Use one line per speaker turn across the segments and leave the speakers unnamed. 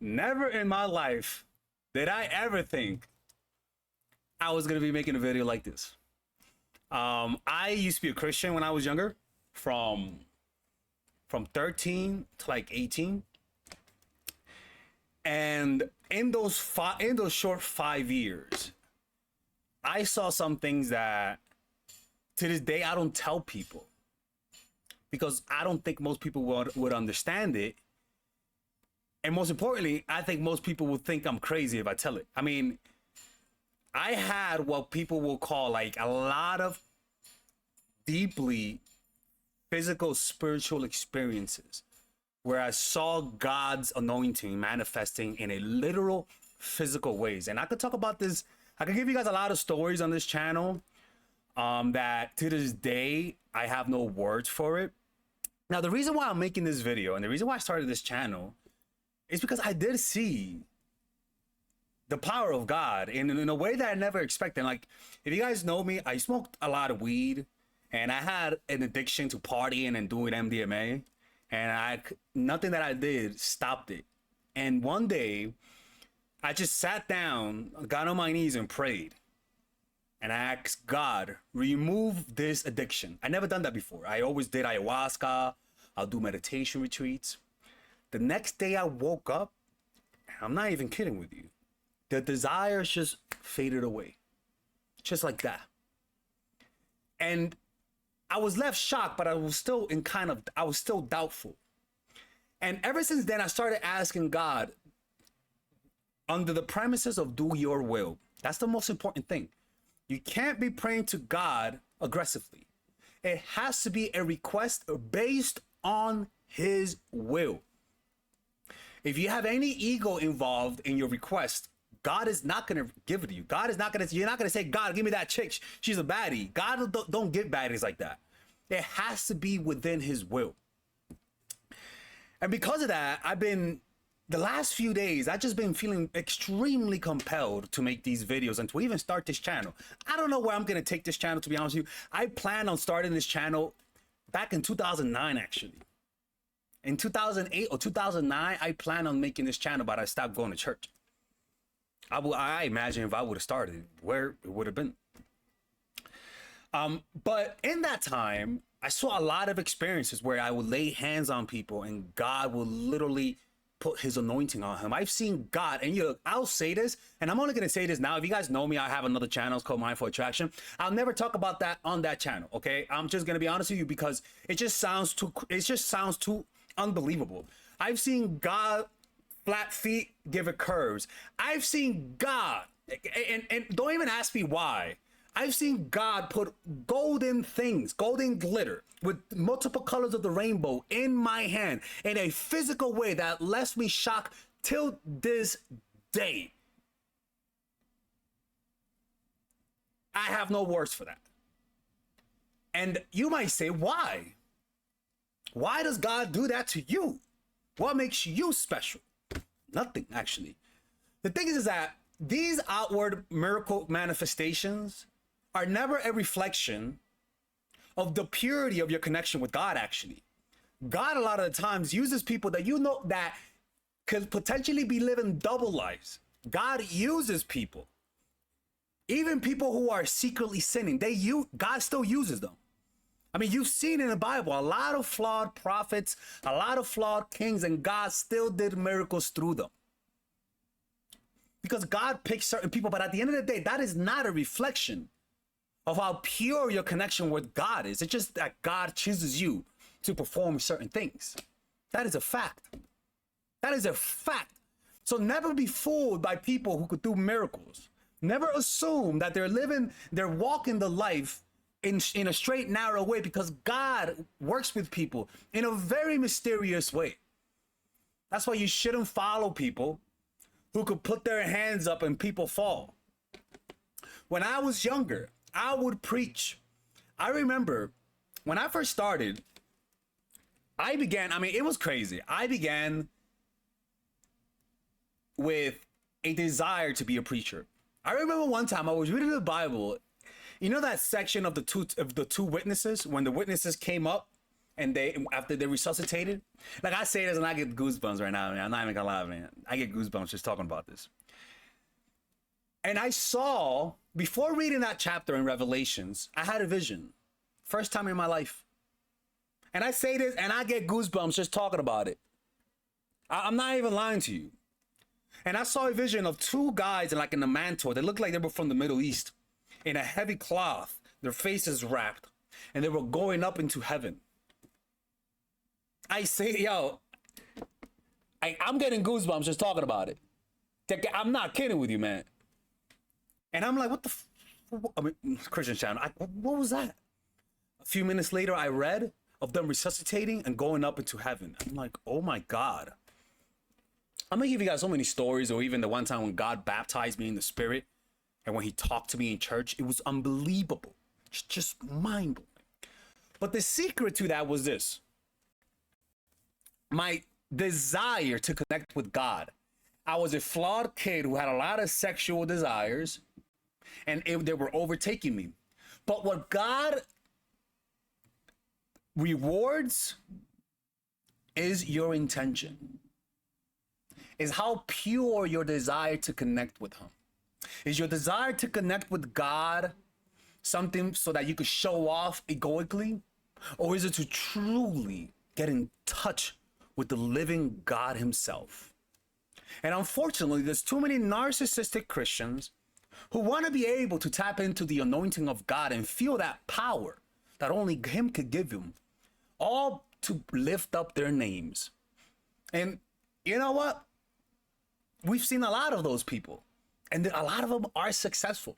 Never in my life did I ever think I was gonna be making a video like this. I used to be a Christian when I was younger, from 13 to like 18. And in those short 5 years, I saw some things that to this day I don't tell people because I don't think most people would understand it. And most importantly, I think most people would think I'm crazy if I tell it. I mean, I had what people will call like a lot of deeply physical, spiritual experiences where I saw God's anointing manifesting in a literal physical ways. And I could talk about this. I could give you guys a lot of stories on this channel that to this day, I have no words for it. Now, the reason why I'm making this video and the reason why I started this channel is because I did see the power of God in a way that I never expected. Like, if you guys know me, I smoked a lot of weed and I had an addiction to partying and doing MDMA. And nothing that I did stopped it. And one day, I just sat down, got on my knees and prayed. And I asked God, remove this addiction. I never done that before. I always did ayahuasca. I'll do meditation retreats. The next day I woke up, I'm not even kidding with you. The desires just faded away. Just like that. And I was left shocked, but I was still doubtful. And ever since then, I started asking God under the premises of do your will. That's the most important thing. You can't be praying to God aggressively. It has to be a request based on his will. If you have any ego involved in your request, God is not going to give it to you. You're not going to say, God, give me that chick. She's a baddie. God don't give baddies like that. It has to be within his will. And because of that, the last few days, I've just been feeling extremely compelled to make these videos and to even start this channel. I don't know where I'm going to take this channel, to be honest with you. I planned on starting this channel back in 2009, actually. In 2008 or 2009, I planned on making this channel, but I stopped going to church. I imagine if I would have started, where it would have been. But in that time, I saw a lot of experiences where I would lay hands on people and God will literally put his anointing on him. I've seen God, and I'll say this, and I'm only going to say this now. If you guys know me, I have another channel. It's called Mindful Attraction. I'll never talk about that on that channel, okay? I'm just going to be honest with you because it just sounds too unbelievable. I've seen God flat feet give it curves. I've seen God, and don't even ask me why. I've seen God put golden things, golden glitter with multiple colors of the rainbow in my hand in a physical way that left me shocked till this day. I have no words for that. And you might say, why? Why does God do that to you? What makes you special? Nothing, actually. The thing is that these outward miracle manifestations are never a reflection of the purity of your connection with God, actually. God, a lot of the times, uses people that you know that could potentially be living double lives. God uses people. Even people who are secretly sinning, God still uses them. I mean, you've seen in the Bible a lot of flawed prophets, a lot of flawed kings, and God still did miracles through them. Because God picks certain people, but at the end of the day, that is not a reflection of how pure your connection with God is. It's just that God chooses you to perform certain things. That is a fact. That is a fact. So never be fooled by people who could do miracles. Never assume that they're walking the life in a straight, narrow way, because God works with people in a very mysterious way. That's why you shouldn't follow people who could put their hands up and people fall. When I was younger, I would preach. I remember when I first started, it was crazy. I began with a desire to be a preacher. I remember one time I was reading the Bible. You know that section of the two witnesses, when the witnesses came up and they after they resuscitated. Like I say this and I get goosebumps right now, man. I'm not even gonna lie, man. I get goosebumps just talking about this. And I saw, before reading that chapter in Revelations, I had a vision. First time in my life. And I say this and I get goosebumps just talking about it. I'm not even lying to you. And I saw a vision of two guys in a mantle. They looked like they were from the Middle East in a heavy cloth, their faces wrapped, and they were going up into heaven. I say, yo, I'm getting goosebumps just talking about it. I'm not kidding with you, man. And I'm like, what the I mean, Christian channel, what was that? A few minutes later, I read of them resuscitating and going up into heaven. I'm like, oh my God. I'm gonna give you guys so many stories, or even the one time when God baptized me in the Spirit and when he talked to me in church, it was unbelievable. It's just mind-blowing. But the secret to that was this. My desire to connect with God. I was a flawed kid who had a lot of sexual desires, and they were overtaking me. But what God rewards is your intention. Is how pure your desire to connect with him. Is your desire to connect with God something so that you could show off egoically? Or is it to truly get in touch with the living God himself? And unfortunately, there's too many narcissistic Christians who want to be able to tap into the anointing of God and feel that power that only him could give them, all to lift up their names. And you know what? We've seen a lot of those people, and a lot of them are successful,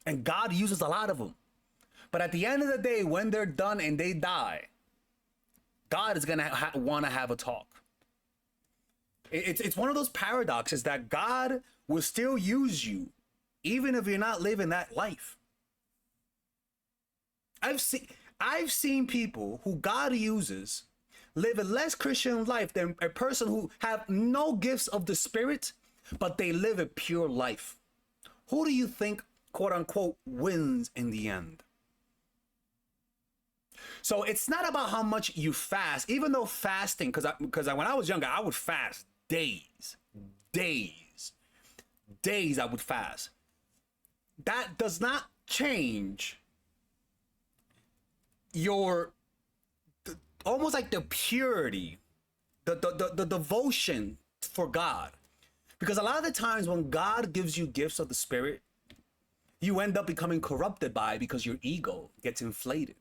and God uses a lot of them. But at the end of the day, when they're done and they die, God is going to want to have a talk. It's one of those paradoxes that God will still use you, even if you're not living that life. I've seen people who God uses live a less Christian life than a person who have no gifts of the Spirit, but they live a pure life. Who do you think, quote unquote, wins in the end? So it's not about how much you fast, even though fasting, because when I was younger, I would fast days I would fast. That does not change your, almost like the purity, the devotion for God. Because a lot of the times when God gives you gifts of the Spirit, you end up becoming corrupted by it because your ego gets inflated.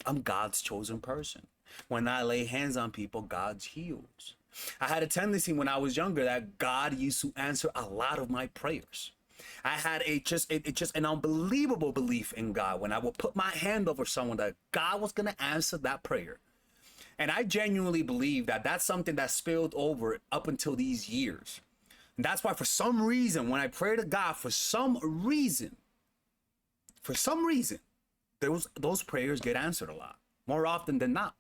I'm God's chosen person. When I lay hands on people, God heals. I had a tendency when I was younger that God used to answer a lot of my prayers. I had just an unbelievable belief in God when I would put my hand over someone that God was going to answer that prayer. And I genuinely believe that that's something that spilled over up until these years. And that's why for some reason, when I pray to God, for some reason, those prayers get answered a lot, more often than not.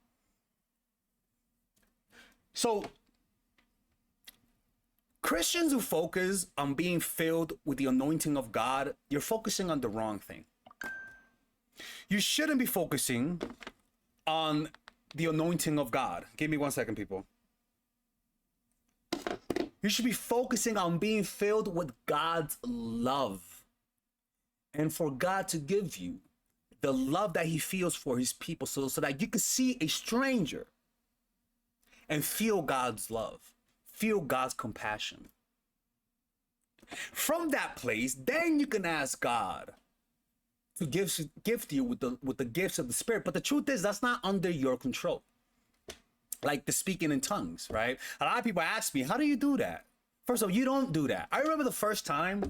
So Christians who focus on being filled with the anointing of God, you're focusing on the wrong thing. You shouldn't be focusing on the anointing of God. Give me 1 second, people. You should be focusing on being filled with God's love, and for God to give you the love that he feels for his people, so that you can see a stranger and feel God's love, feel God's compassion. From that place, then you can ask God to gift you with the gifts of the Spirit. But the truth is, that's not under your control. Like the speaking in tongues, right? A lot of people ask me, how do you do that? First of all, you don't do that. I remember the first time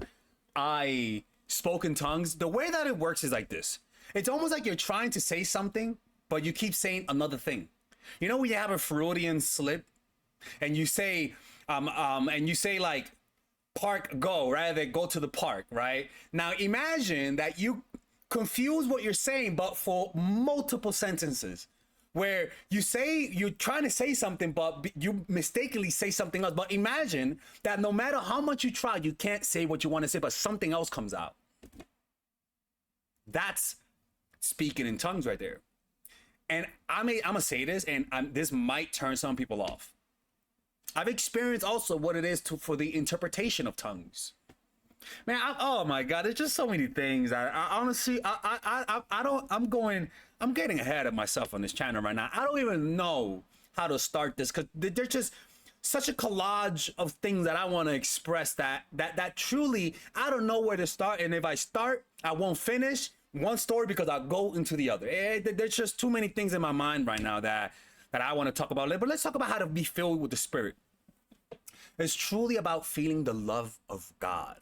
I spoke in tongues, the way that it works is like this. It's almost like you're trying to say something, but you keep saying another thing. You know when you have a Freudian slip and you say like park go rather than go to the park, right? Now imagine that you confuse what you're saying, but for multiple sentences, where you're trying to say something, but you mistakenly say something else. But imagine that no matter how much you try, you can't say what you want to say, but something else comes out. That's speaking in tongues right there. And I'm gonna say this, and this might turn some people off. I've experienced also what it is for the interpretation of tongues. Man, oh my God, there's just so many things. I honestly, I don't. I'm getting ahead of myself on this channel right now. I don't even know how to start this because there's just such a collage of things that I want to express that truly I don't know where to start. And if I start, I won't finish one story because I'll go into the other. There's just too many things in my mind right now that I want to talk about. But let's talk about how to be filled with the Spirit. It's truly about feeling the love of God.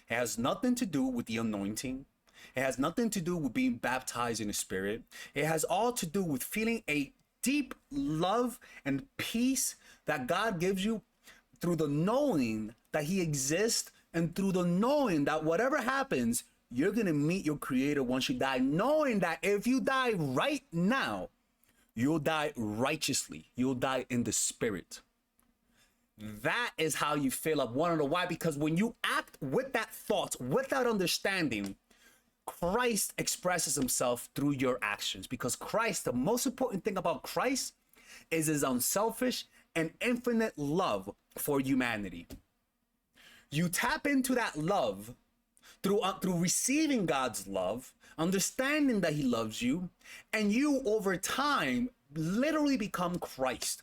It has nothing to do with the anointing. It has nothing to do with being baptized in the Spirit. It has all to do with feeling a deep love and peace that God gives you through the knowing that He exists, and through the knowing that whatever happens, you're going to meet your Creator once you die, knowing that if you die right now, you'll die righteously. You'll die in the Spirit. That is how you fill up. Want to know why? Because when you act with that thought, with that understanding, Christ expresses Himself through your actions. Because Christ, the most important thing about Christ is His unselfish and infinite love for humanity. You tap into that love through receiving God's love, understanding that He loves you, and you over time literally become Christ.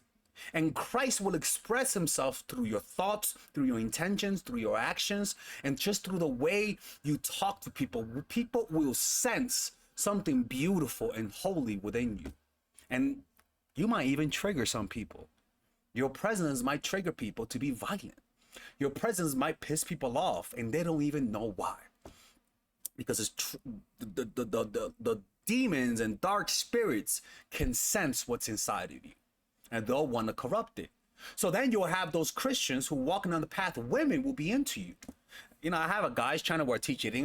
And Christ will express Himself through your thoughts, through your intentions, through your actions, and just through the way you talk to people. People will sense something beautiful and holy within you. And you might even trigger some people. Your presence might trigger people to be violent. Your presence might piss people off and they don't even know why. Because it's the demons and dark spirits can sense what's inside of you, and they'll want to corrupt it. So then you'll have those Christians who walking on the path of women will be into you. You know, I have a guy's channel where I teach dating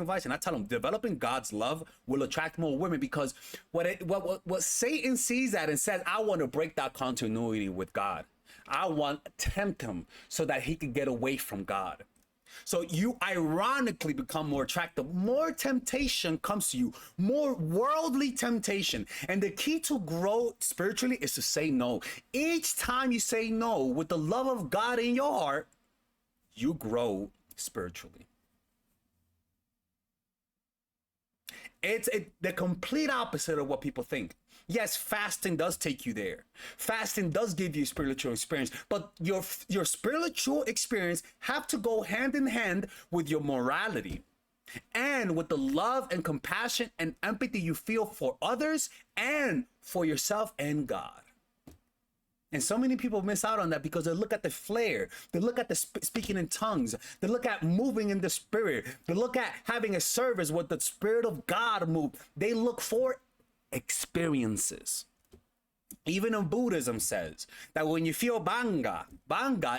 advice, and I tell them developing God's love will attract more women, because what Satan sees that and says, I want to break that continuity with God. I want to tempt him so that he can get away from God. So you ironically become more attractive. More temptation comes to you, more worldly temptation. And the key to grow spiritually is to say no. Each time you say no with the love of God in your heart, you grow spiritually. It's the complete opposite of what people think. Yes, fasting does take you there. Fasting does give you spiritual experience, but your spiritual experience have to go hand in hand with your morality and with the love and compassion and empathy you feel for others and for yourself and God. And so many people miss out on that because they look at the flair, they look at the speaking in tongues, they look at moving in the Spirit, they look at having a service with the Spirit of God move. They look for experiences. Even in Buddhism says that when you feel banga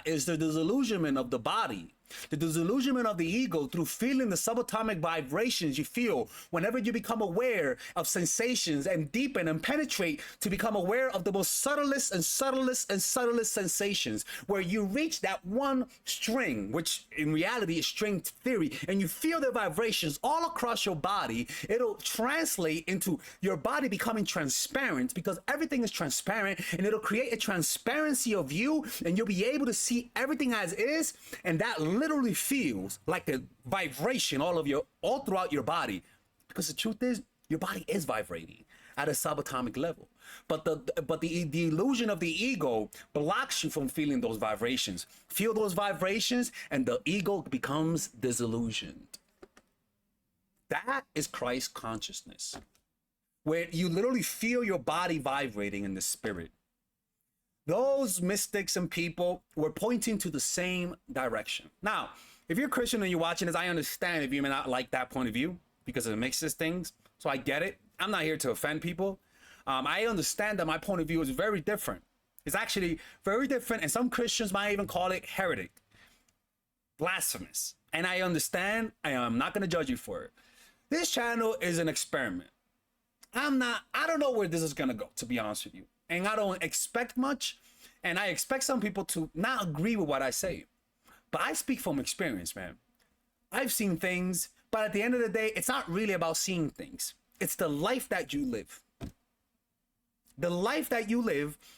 is the disillusionment of the body, the disillusionment of the ego through feeling the subatomic vibrations you feel whenever you become aware of sensations and deepen and penetrate to become aware of the most subtlest and subtlest and subtlest sensations, where you reach that one string, which in reality is string theory, and you feel the vibrations all across your body. It'll translate into your body becoming transparent, because everything is transparent, and it'll create a transparency of you, and you'll be able to see everything as is, and that literally feels like a vibration all throughout your body, because the truth is your body is vibrating at a subatomic level, but the illusion of the ego blocks you from feeling those vibrations. Feel those vibrations and the ego becomes disillusioned. That is Christ consciousness, where you literally feel your body vibrating in the Spirit. Those mystics and people were pointing to the same direction. Now, if you're Christian and you're watching this, I understand if you may not like that point of view because it mixes things. So I get it. I'm not here to offend people. I understand that my point of view is very different. It's actually very different, and some Christians might even call it heretic, blasphemous. And I understand. I am not going to judge you for it. This channel is an experiment. I don't know where this is going to go, to be honest with you. And I don't expect much, and I expect some people to not agree with what I say. But I speak from experience, man. I've seen things, but at the end of the day, it's not really about seeing things. It's the life that you live. The life that you live